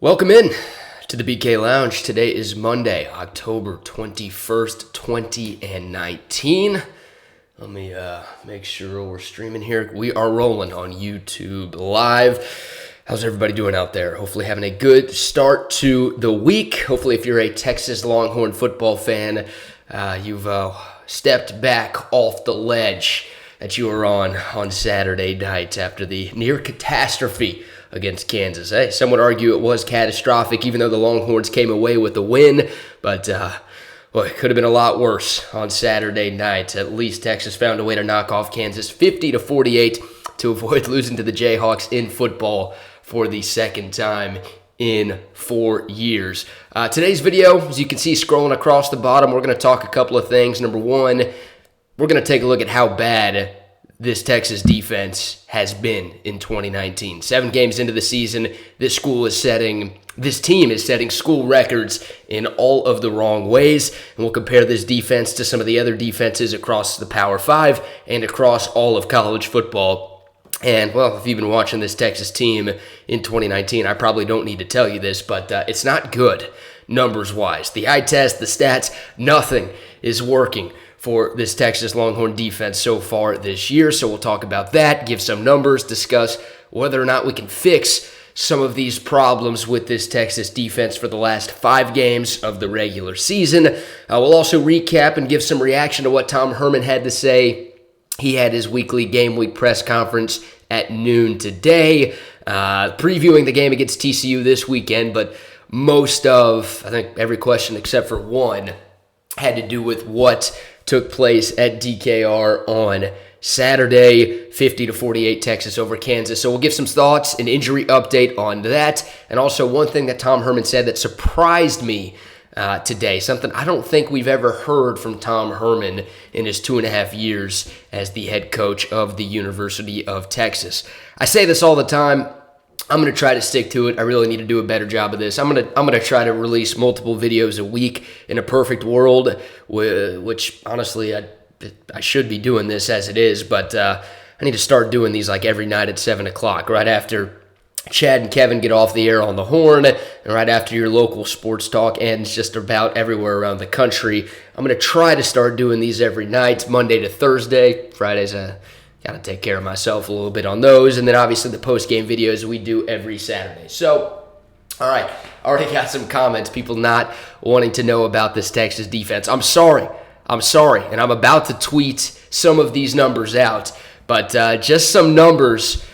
Welcome in to the BK Lounge. Today is Monday, October 21st, 2019. Let me make sure we're streaming here. We are rolling on YouTube Live. How's everybody doing out there? Hopefully having a good start to the week. Hopefully if you're a Texas Longhorn football fan, you've stepped back off the ledge that you were on Saturday night after the near catastrophe against Kansas. Hey, some would argue it was catastrophic, even though the Longhorns came away with the win. But, it could have been a lot worse on Saturday night. At least Texas found a way to knock off Kansas 50-48 to avoid losing to the Jayhawks in football for the second time in 4 years. Today's video, as you can see scrolling across the bottom, we're going to talk a couple of things. Number one, we're going to take a look at how bad this Texas defense has been in 2019. 7 games into the season, this team is setting school records in all of the wrong ways. And we'll compare this defense to some of the other defenses across the Power 5 and across all of college football. And, well, if you've been watching this Texas team in 2019, I probably don't need to tell you this, but it's not good numbers-wise. The eye test, the stats, nothing is working for this Texas Longhorn defense so far this year. So we'll talk about that, give some numbers, discuss whether or not we can fix some of these problems with this Texas defense for the last 5 games of the regular season. We'll also recap and give some reaction to what Tom Herman had to say. He had his weekly game week press conference at noon today, previewing the game against TCU this weekend, but most of, I think every question except for one, had to do with what took place at DKR on Saturday, 50-48 Texas over Kansas. So we'll give some thoughts, an injury update on that, and also one thing that Tom Herman said that surprised me today, something I don't think we've ever heard from Tom Herman in his 2.5 years as the head coach of the University of Texas. I say this all the time. I'm going to try to stick to it. I really need to do a better job of this. I'm going to try to release multiple videos a week in a perfect world, which honestly I should be doing this as it is, but I need to start doing these like every night at 7 o'clock, right after Chad and Kevin get off the air on the Horn, and right after your local sports talk ends just about everywhere around the country. I'm going to try to start doing these every night, Monday to Thursday. Fridays, got to take care of myself a little bit on those. And then obviously the post-game videos we do every Saturday. So, all right, already got some comments, people not wanting to know about this Texas defense. I'm sorry, and I'm about to tweet some of these numbers out. But just some numbers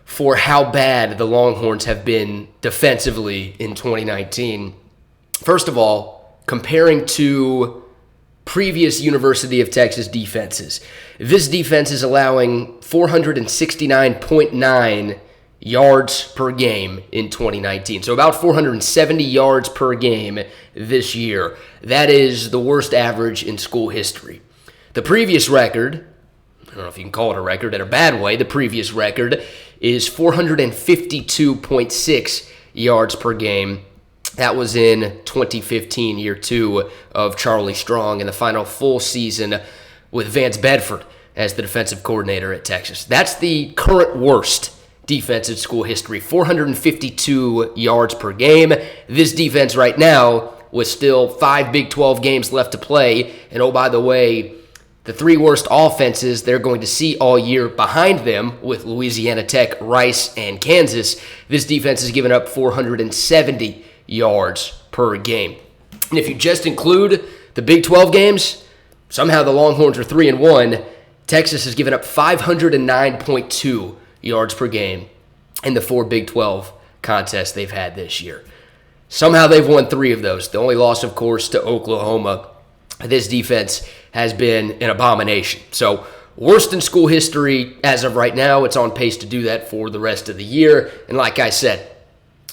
for how bad the Longhorns have been defensively in 2019. First of all, comparing to previous University of Texas defenses. This defense is allowing 469.9 yards per game in 2019. So about 470 yards per game this year. That is the worst average in school history. The previous record, I don't know if you can call it a record in a bad way, the previous record is 452.6 yards per game. That was in 2015, year 2 of Charlie Strong, in the final full season with Vance Bedford as the defensive coordinator at Texas. That's the current worst defense in school history, 452 yards per game. This defense right now, with still 5 Big 12 games left to play, and oh, by the way, the 3 worst offenses they're going to see all year behind them with Louisiana Tech, Rice, and Kansas, this defense has given up 470 yards per game. And if you just include the Big 12 games, somehow the Longhorns are 3-1. Texas has given up 509.2 yards per game in the 4 Big 12 contests they've had this year. Somehow they've won 3 of those. The only loss, of course, to Oklahoma. This defense has been an abomination. So, worst in school history as of right now. It's on pace to do that for the rest of the year. And like I said,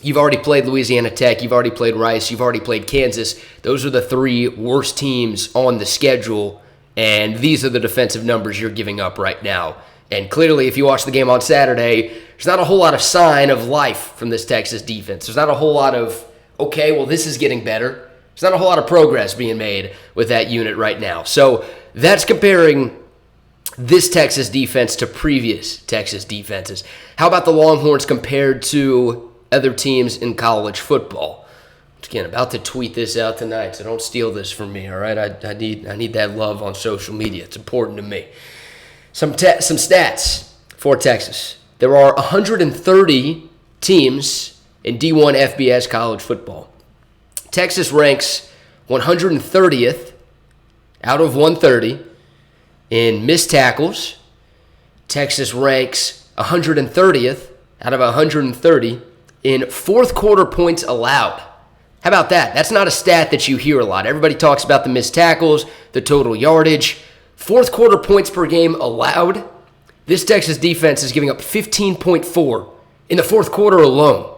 you've already played Louisiana Tech, you've already played Rice, you've already played Kansas. Those are the 3 worst teams on the schedule, and these are the defensive numbers you're giving up right now. And clearly, if you watch the game on Saturday, there's not a whole lot of sign of life from this Texas defense. There's not a whole lot of, okay, well, this is getting better. There's not a whole lot of progress being made with that unit right now. So that's comparing this Texas defense to previous Texas defenses. How about the Longhorns compared to other teams in college football. Again, about to tweet this out tonight, so don't steal this from me, all right? I need that love on social media. It's important to me. Some stats for Texas. There are 130 teams in D1 FBS college football. Texas ranks 130th out of 130 in missed tackles. Texas ranks 130th out of 130 in fourth quarter points allowed. How about that? That's not a stat that you hear a lot. Everybody talks about the missed tackles, the total yardage. Fourth quarter points per game allowed. This Texas defense is giving up 15.4 in the fourth quarter alone.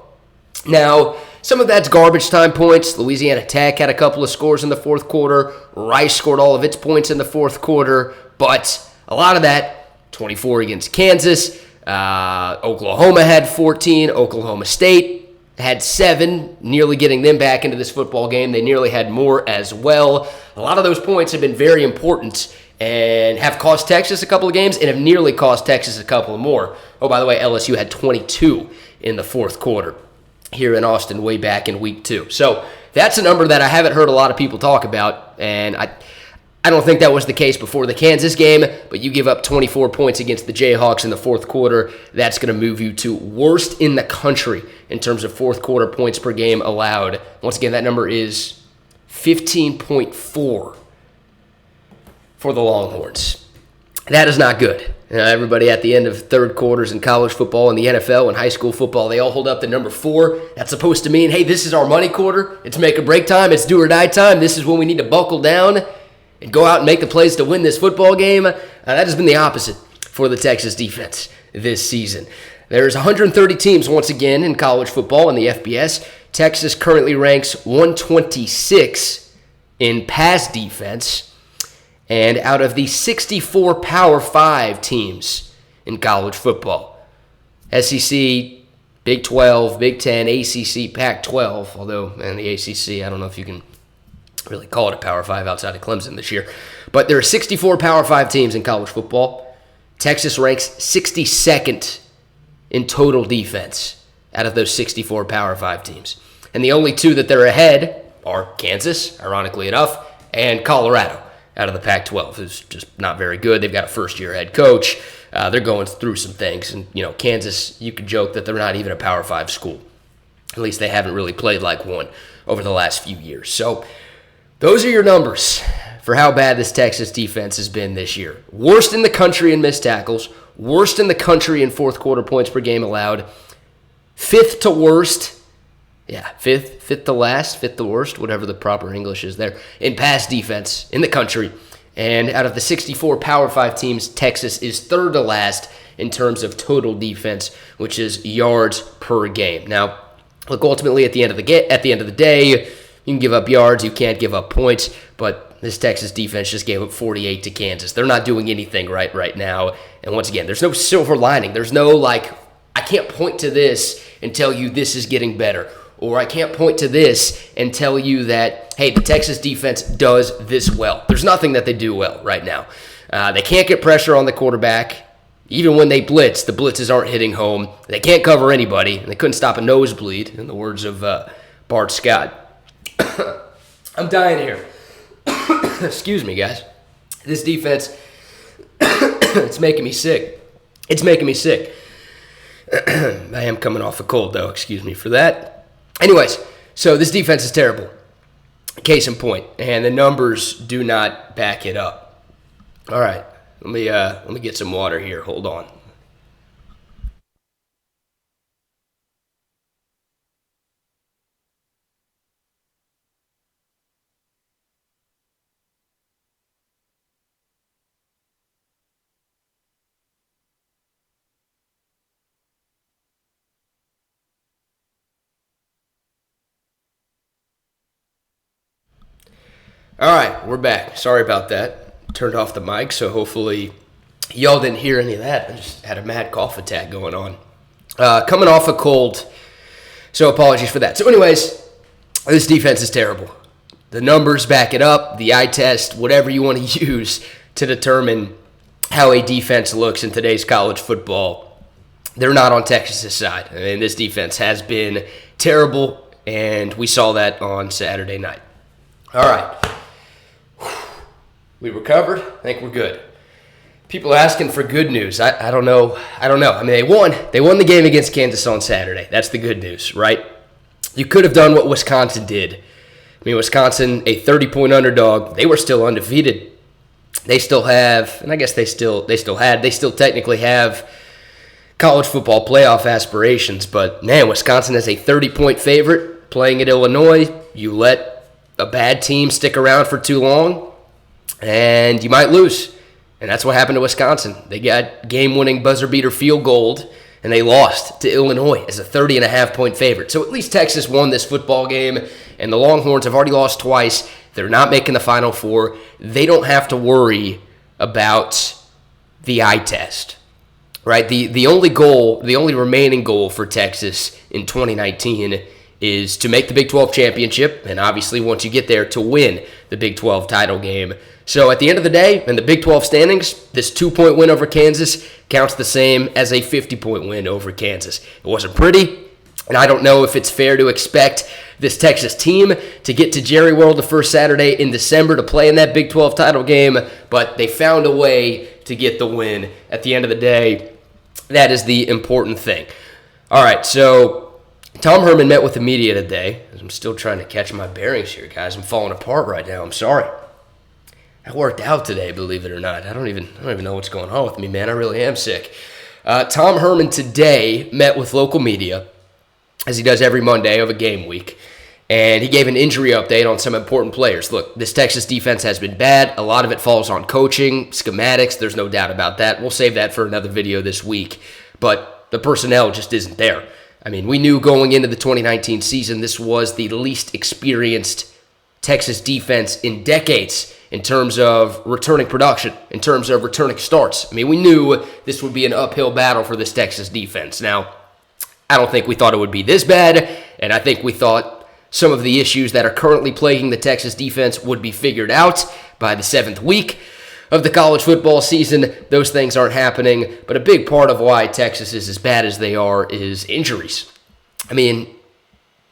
Now, some of that's garbage time points. Louisiana Tech had a couple of scores in the fourth quarter. Rice scored all of its points in the fourth quarter. But a lot of that, 24 against Kansas. Oklahoma had 14. Oklahoma State had 7, nearly getting them back into this football game. They nearly had more as well. A lot of those points have been very important and have cost Texas a couple of games and have nearly cost Texas a couple more. Oh, by the way, LSU had 22 in the fourth quarter here in Austin way back in week 2. So that's a number that I haven't heard a lot of people talk about, and I don't think that was the case before the Kansas game, but you give up 24 points against the Jayhawks in the fourth quarter, that's going to move you to worst in the country in terms of fourth quarter points per game allowed. Once again, that number is 15.4 for the Longhorns. That is not good. Everybody at the end of third quarters in college football and the NFL and high school football, they all hold up the number 4. That's supposed to mean, hey, this is our money quarter. It's make or break time. It's do or die time. This is when we need to buckle down and go out and make the plays to win this football game. That has been the opposite for the Texas defense this season. There's 130 teams, once again, in college football in the FBS. Texas currently ranks 126 in pass defense. And out of the 64 Power 5 teams in college football, SEC, Big 12, Big 10, ACC, Pac-12, although, man, the ACC, I don't know if you can really call it a Power 5 outside of Clemson this year. But there are 64 Power 5 teams in college football. Texas ranks 62nd in total defense out of those 64 Power 5 teams. And the only two that they're ahead are Kansas, ironically enough, and Colorado out of the Pac-12, who's just not very good. They've got a first-year head coach. They're going through some things. And, Kansas, you could joke that they're not even a Power 5 school. At least they haven't really played like one over the last few years. So those are your numbers for how bad this Texas defense has been this year. Worst in the country in missed tackles. Worst in the country in fourth quarter points per game allowed. Fifth to worst. Yeah, fifth to last, fifth to worst, whatever the proper English is there, in pass defense in the country. And out of the 64 Power 5 teams, Texas is third to last in terms of total defense, which is yards per game. Now, look, ultimately at the end of the day, you can give up yards, you can't give up points, but this Texas defense just gave up 48 to Kansas. They're not doing anything right now. And once again, there's no silver lining. There's no, I can't point to this and tell you this is getting better. Or I can't point to this and tell you that, hey, the Texas defense does this well. There's nothing that they do well right now. They can't get pressure on the quarterback. Even when they blitz, the blitzes aren't hitting home. They can't cover anybody. And they couldn't stop a nosebleed, in the words of Bart Scott. I'm dying here. Excuse me, guys. This defense, it's making me sick. It's making me sick. I am coming off a cold, though. Excuse me for that. Anyways, so this defense is terrible. Case in point, and the numbers do not back it up. All right, let me get some water here. Hold on. All right, we're back. Sorry about that. Turned off the mic, so hopefully y'all didn't hear any of that. I just had a mad cough attack going on. Coming off a cold, so apologies for that. So anyways, this defense is terrible. The numbers back it up, the eye test, whatever you want to use to determine how a defense looks in today's college football. they're not on Texas's side. I mean, this defense has been terrible, and we saw that on Saturday night. All right. We recovered. I think we're good. People asking for good news. I don't know. I mean, they won. They won the game against Kansas on Saturday. That's the good news, right? You could have done what Wisconsin did. I mean, Wisconsin, a 30-point underdog. They were still undefeated. They still have, and I guess they still technically have college football playoff aspirations. But, man, Wisconsin is a 30-point favorite playing at Illinois. You let a bad team stick around for too long, and you might lose. And that's what happened to Wisconsin. They got game-winning buzzer-beater field goal, and they lost to Illinois as a 30.5-point favorite. So at least Texas won this football game, and the Longhorns have already lost twice. They're not making the Final Four. They don't have to worry about the eye test, right? The only remaining goal for Texas in 2019 is to make the Big 12 championship, and obviously once you get there, to win the Big 12 title game. So at the end of the day, in the Big 12 standings, this 2-point win over Kansas counts the same as a 50-point win over Kansas. It wasn't pretty, and I don't know if it's fair to expect this Texas team to get to Jerry World the first Saturday in December to play in that Big 12 title game, but they found a way to get the win. At the end of the day, that is the important thing. All right, so Tom Herman met with the media today. I'm still trying to catch my bearings here, guys. I'm falling apart right now. I'm sorry. I worked out today, believe it or not. I don't even know what's going on with me, man. I really am sick. Tom Herman today met with local media, as he does every Monday of a game week, and he gave an injury update on some important players. Look, this Texas defense has been bad. A lot of it falls on coaching, schematics. There's no doubt about that. We'll save that for another video this week, but the personnel just isn't there. I mean, we knew going into the 2019 season this was the least experienced Texas defense in decades in terms of returning production, in terms of returning starts. I mean, we knew this would be an uphill battle for this Texas defense. Now, I don't think we thought it would be this bad, and I think we thought some of the issues that are currently plaguing the Texas defense would be figured out by the 7th week of the college football season. Those things aren't happening, but a big part of why Texas is as bad as they are is injuries. I mean,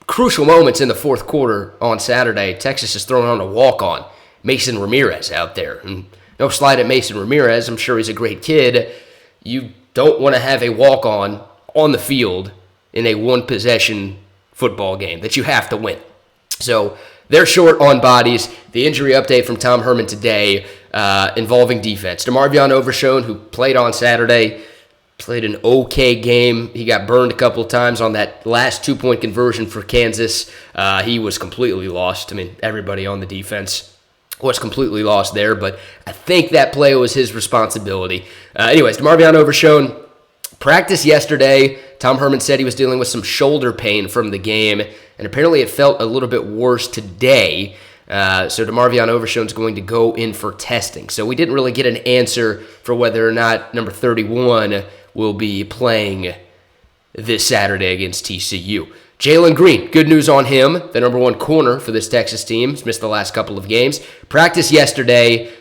crucial moments in the fourth quarter on Saturday, Texas is throwing on a walk-on. Mason Ramirez out there. And no slight at Mason Ramirez. I'm sure he's a great kid. You don't want to have a walk-on on the field in a one-possession football game that you have to win. So they're short on bodies. The injury update from Tom Herman today involving defense. DeMarvion Overshown, who played on Saturday, played an okay game. He got burned a couple of times on that last 2-point conversion for Kansas. He was completely lost. I mean, everybody on the defense was completely lost there, but I think that play was his responsibility. Anyways, DeMarvion Overshown practiced yesterday. Tom Herman said he was dealing with some shoulder pain from the game, and apparently it felt a little bit worse today. So DeMarvion Overshown's going to go in for testing. So we didn't really get an answer for whether or not number 31 will be playing this Saturday against TCU. Jalen Green, good news on him, the number 1 corner for this Texas team. He's missed the last couple of games. Practice yesterday,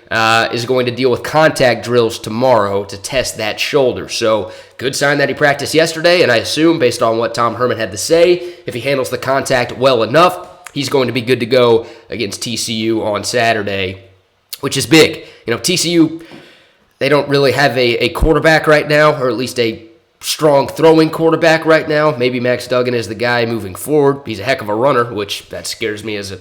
is going to deal with contact drills tomorrow to test that shoulder. So good sign that he practiced yesterday, and I assume, based on what Tom Herman had to say, if he handles the contact well enough, he's going to be good to go against TCU on Saturday, which is big. You know, TCU, they don't really have a quarterback right now, or at least a strong throwing quarterback right now. Maybe Max Duggan is the guy moving forward. He's a heck of a runner, which that scares me as a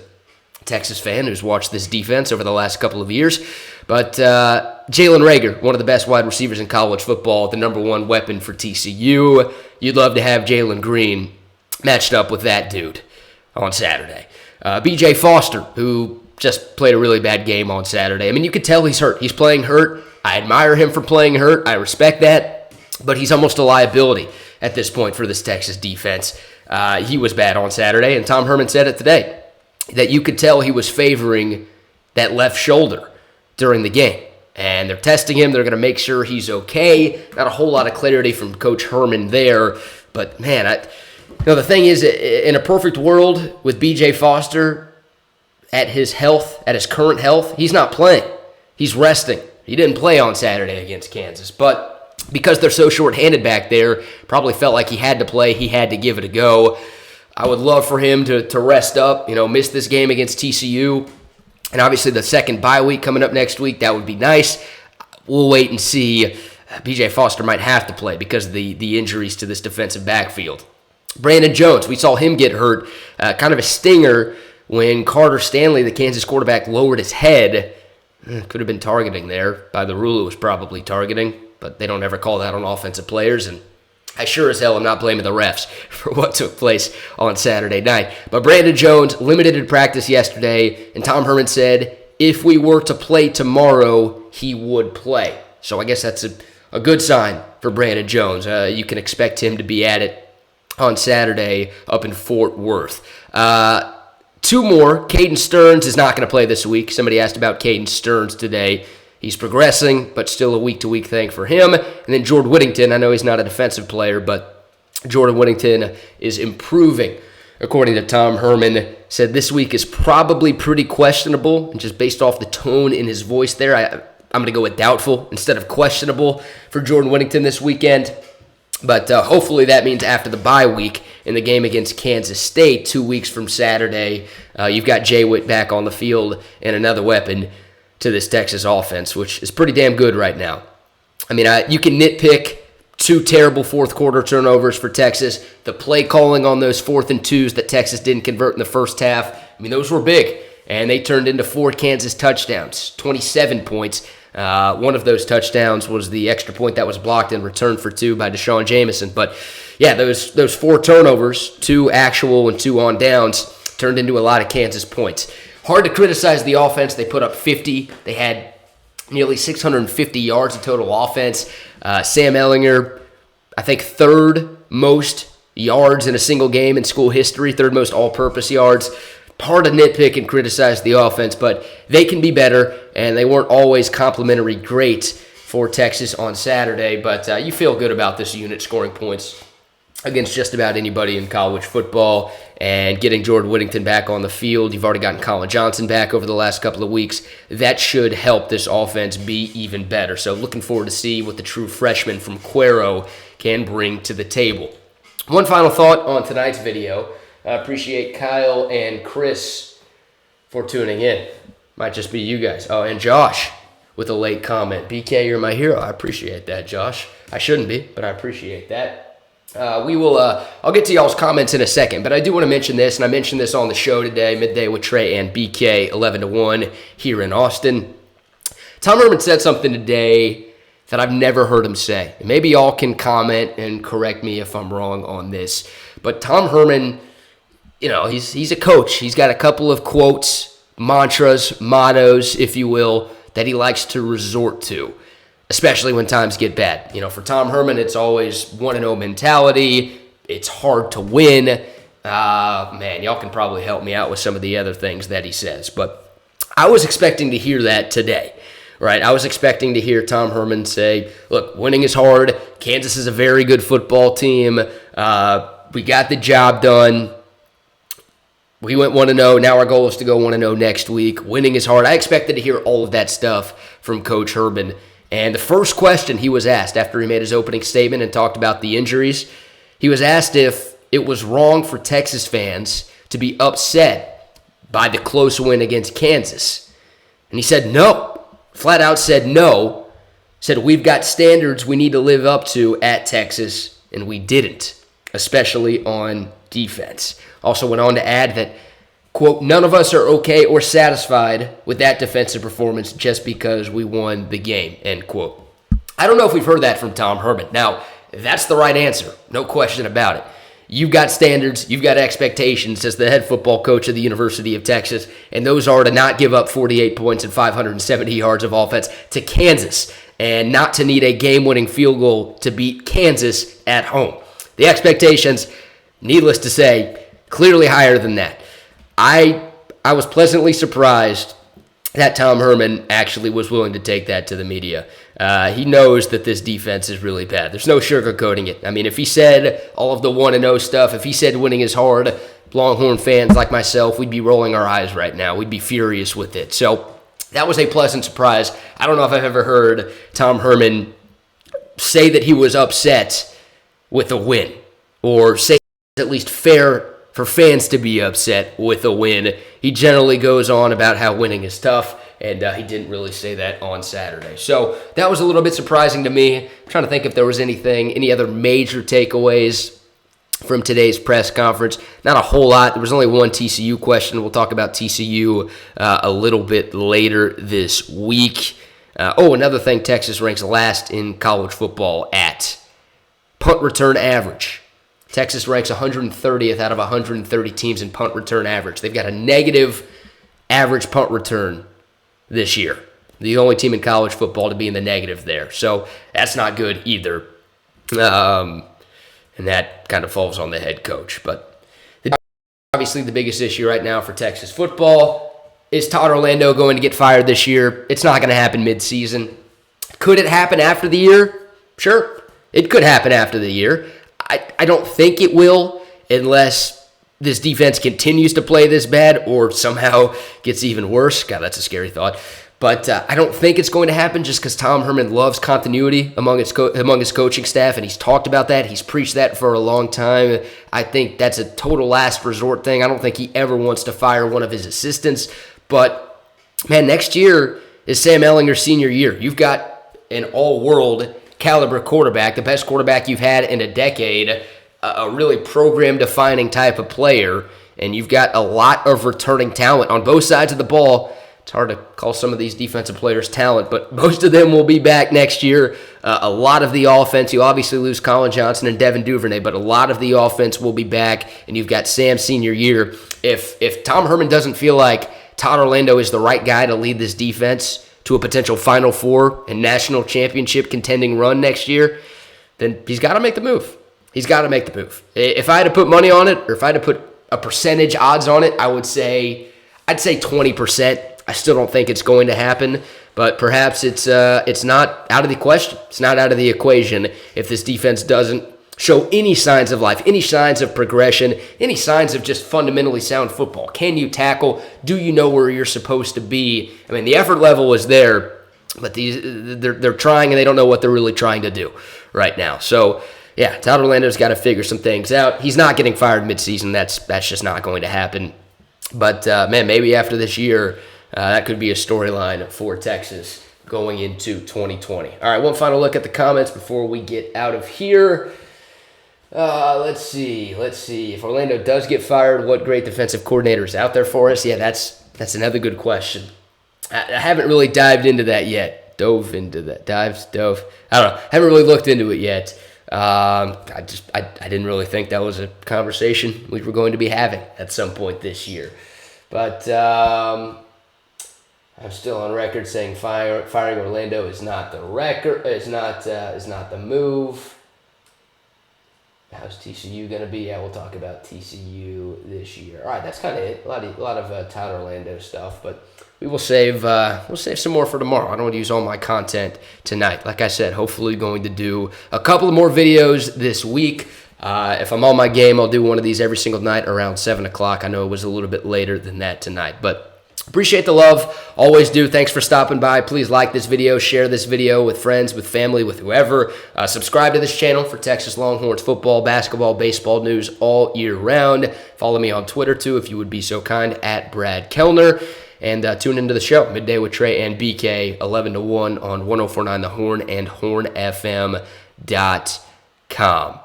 Texas fan who's watched this defense over the last couple of years. But Jalen Reagor, one of the best wide receivers in college football, the number 1 weapon for TCU. You'd love to have Jalen Green matched up with that dude on Saturday. B.J. Foster, who just played a really bad game on Saturday. I mean, you could tell he's hurt. He's playing hurt. I admire him for playing hurt. I respect that. But he's almost a liability at this point for this Texas defense. He was bad on Saturday, and Tom Herman said it today, that you could tell he was favoring that left shoulder during the game. And they're testing him. They're going to make sure he's okay. Not a whole lot of clarity from Coach Herman there. But, man, the thing is, in a perfect world with B.J. Foster at his current health, he's not playing. He's resting. He didn't play on Saturday against Kansas, but because they're so short-handed back there, probably felt like he had to play, he had to give it a go. I would love for him to rest up, miss this game against TCU. And obviously the second bye week coming up next week, that would be nice. We'll wait and see. BJ Foster might have to play because of the injuries to this defensive backfield. Brandon Jones, we saw him get hurt. Kind of a stinger when Carter Stanley, the Kansas quarterback, lowered his head. Could have been targeting there. By the rule, it was probably targeting, but they don't ever call that on offensive players. And I sure as hell am not blaming the refs for what took place on Saturday night. But Brandon Jones, limited in practice yesterday, and Tom Herman said if we were to play tomorrow, he would play. So I guess that's a good sign for Brandon Jones. You can expect him to be at it on Saturday up in Fort Worth. Two more. Caden Stearns is not going to play this week. Somebody asked about Caden Stearns today. He's progressing, but still a week-to-week thing for him. And then Jordan Whittington, I know he's not a defensive player, but Jordan Whittington is improving. According to Tom Herman, said this week is probably pretty questionable. And just based off the tone in his voice there, I'm going to go with doubtful instead of questionable for Jordan Whittington this weekend. But hopefully that means after the bye week in the game against Kansas State, 2 weeks from Saturday, you've got Jay Witt back on the field and another weapon to this Texas offense, which is pretty damn good right now. I mean, you can nitpick 2 terrible fourth quarter turnovers for Texas. The play calling on those 4th and 2s that Texas didn't convert in the first half, I mean, those were big. And they turned into 4 Kansas touchdowns, 27 points. One of those touchdowns was the extra point that was blocked and returned for 2 by Deshaun Jameson. But yeah, those 4 turnovers, 2 actual and 2 on downs, turned into a lot of Kansas points. Hard to criticize the offense. They put up 50. They had nearly 650 yards of total offense. Sam Ehlinger, I think 3rd most yards in a single game in school history, 3rd most all-purpose yards. Hard to nitpick and criticize the offense, but they can be better, and they weren't always complimentary great for Texas on Saturday. But you feel good about this unit scoring points against just about anybody in college football, and getting Jordan Whittington back on the field. You've already gotten Colin Johnson back over the last couple of weeks. That should help this offense be even better. So looking forward to see what the true freshman from Cuero can bring to the table. One final thought on tonight's video. I appreciate Kyle and Chris for tuning in. Might just be you guys. Oh, and Josh with a late comment. BK, you're my hero. I appreciate that, Josh. I shouldn't be, but I appreciate that. I'll get to y'all's comments in a second, but I do want to mention this, and I mentioned this on the show today, Midday with Trey and BK, 11 to 1 here in Austin. Tom Herman said something today that I've never heard him say. Maybe y'all can comment and correct me if I'm wrong on this, but Tom Herman, he's a coach. He's got a couple of quotes, mantras, mottos, if you will, that he likes to resort to, especially when times get bad. For Tom Herman, it's always 1-0 mentality. It's hard to win. Man, y'all can probably help me out with some of the other things that he says. But I was expecting to hear that today, right? I was expecting to hear Tom Herman say, look, winning is hard. Kansas is a very good football team. We got the job done. We went 1-0. Now our goal is to go 1-0 next week. Winning is hard. I expected to hear all of that stuff from Coach Herman. And the first question he was asked after he made his opening statement and talked about the injuries, he was asked if it was wrong for Texas fans to be upset by the close win against Kansas. And he said no. Flat out said no. Said we've got standards we need to live up to at Texas, and we didn't, especially on defense. Also went on to add that, quote, none of us are okay or satisfied with that defensive performance just because we won the game, end quote. I don't know if we've heard that from Tom Herman. Now, that's the right answer. No question about it. You've got standards, you've got expectations as the head football coach of the University of Texas, and those are to not give up 48 points and 570 yards of offense to Kansas, and not to need a game-winning field goal to beat Kansas at home. The expectations, needless to say, clearly higher than that. I was pleasantly surprised that Tom Herman actually was willing to take that to the media. He knows that this defense is really bad. There's no sugarcoating it. I mean, if he said all of the 1-0 stuff, if he said winning is hard, Longhorn fans like myself, we'd be rolling our eyes right now. We'd be furious with it. So that was a pleasant surprise. I don't know if I've ever heard Tom Herman say that he was upset with a win, or say it's at least fair for fans to be upset with a win. He generally goes on about how winning is tough, and he didn't really say that on Saturday. So that was a little bit surprising to me. I'm trying to think if there was any other major takeaways from today's press conference. Not a whole lot. There was only one TCU question. We'll talk about TCU a little bit later this week. Another thing, Texas ranks last in college football at punt return average. Texas ranks 130th out of 130 teams in punt return average. They've got a negative average punt return this year. The only team in college football to be in the negative there. So that's not good either. And that kind of falls on the head coach. But obviously the biggest issue right now for Texas football is Todd Orlando going to get fired this year. It's not going to happen mid-season. Could it happen after the year? Sure. It could happen after the year. I don't think it will unless this defense continues to play this bad or somehow gets even worse. God, that's a scary thought. But I don't think it's going to happen just because Tom Herman loves continuity among his coaching staff, and he's talked about that. He's preached that for a long time. I think that's a total last resort thing. I don't think he ever wants to fire one of his assistants. But, man, next year is Sam Ehlinger's senior year. You've got an all-world caliber quarterback, the best quarterback you've had in a decade, a really program-defining type of player, and you've got a lot of returning talent on both sides of the ball. It's hard to call some of these defensive players talent, but most of them will be back next year. A lot of the offense, you obviously lose Colin Johnson and Devin Duvernay, but a lot of the offense will be back, and you've got Sam's senior year. If Tom Herman doesn't feel like Todd Orlando is the right guy to lead this defense to a potential Final Four and national championship contending run next year, then he's got to make the move. He's got to make the move. If I had to put money on it, or if I had to put a percentage odds on it, I'd say 20%. I still don't think it's going to happen, but perhaps it's not out of the question. It's not out of the equation if this defense doesn't show any signs of life, any signs of progression, any signs of just fundamentally sound football. Can you tackle? Do you know where you're supposed to be? I mean, the effort level is there, but they're trying and they don't know what they're really trying to do right now. So, yeah, Todd Orlando's got to figure some things out. He's not getting fired midseason. That's just not going to happen. But, man, maybe after this year, that could be a storyline for Texas going into 2020. All right, one final look at the comments before we get out of here. Let's see. If Orlando does get fired, what great defensive coordinator is out there for us? Yeah, that's another good question. I haven't really dived into that yet. Dove. I don't know. Haven't really looked into it yet. I didn't really think that was a conversation we were going to be having at some point this year. But I'm still on record saying firing Orlando is not the record. Is not the move. How's TCU going to be? Yeah, we'll talk about TCU this year. All right, that's kind of it. A lot of Todd Orlando stuff, but we will save some more for tomorrow. I don't want to use all my content tonight. Like I said, hopefully going to do a couple of more videos this week. If I'm on my game, I'll do one of these every single night around 7 o'clock. I know it was a little bit later than that tonight, but appreciate the love. Always do. Thanks for stopping by. Please like this video, share this video with friends, with family, with whoever. Subscribe to this channel for Texas Longhorns football, basketball, baseball news all year round. Follow me on Twitter, too, if you would be so kind, at Brad Kellner. And tune into the show, Midday with Trey and BK, 11 to 1 on 104.9 The Horn and hornfm.com. I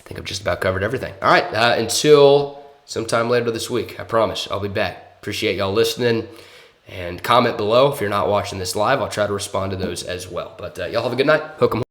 think I've just about covered everything. All right, until sometime later this week, I promise I'll be back. Appreciate y'all listening, and comment below if you're not watching this live. I'll try to respond to those as well. But y'all have a good night. Hook 'em.